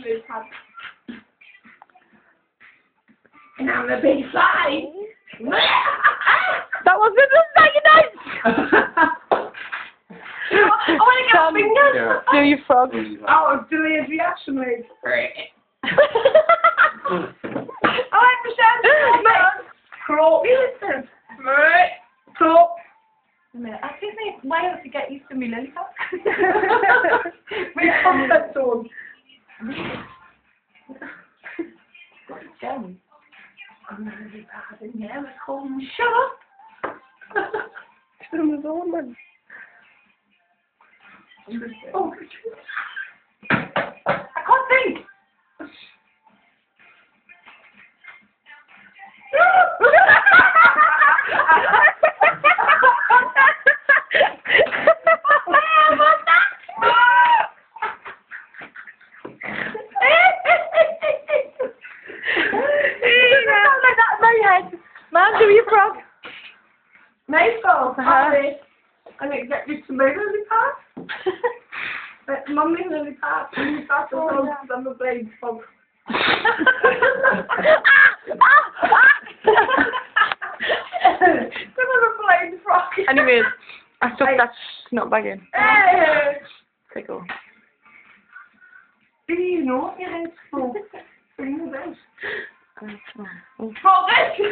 lily pad. And I'm a big fly. That wasn't very nice. I want to get fingers. Yeah. Do your frog. Oh, delayed reaction rate. I like the sound of croak. Listen. Croak. I think why don't you get used to me lollipop? Make comfort zone. Gem. I'm really bad in here. It's called shut up. Oh, I can't think. Man, do your frog. Nice girl. I'm going to get you some lily pad. Mummy lily pad. Lily pad as well because I'm a blade frog. I'm a blade frog. Anyways, I stuck that snot bag in. Hey! Tickle. Do you know what your head's for? Bring it out. Oh. For this!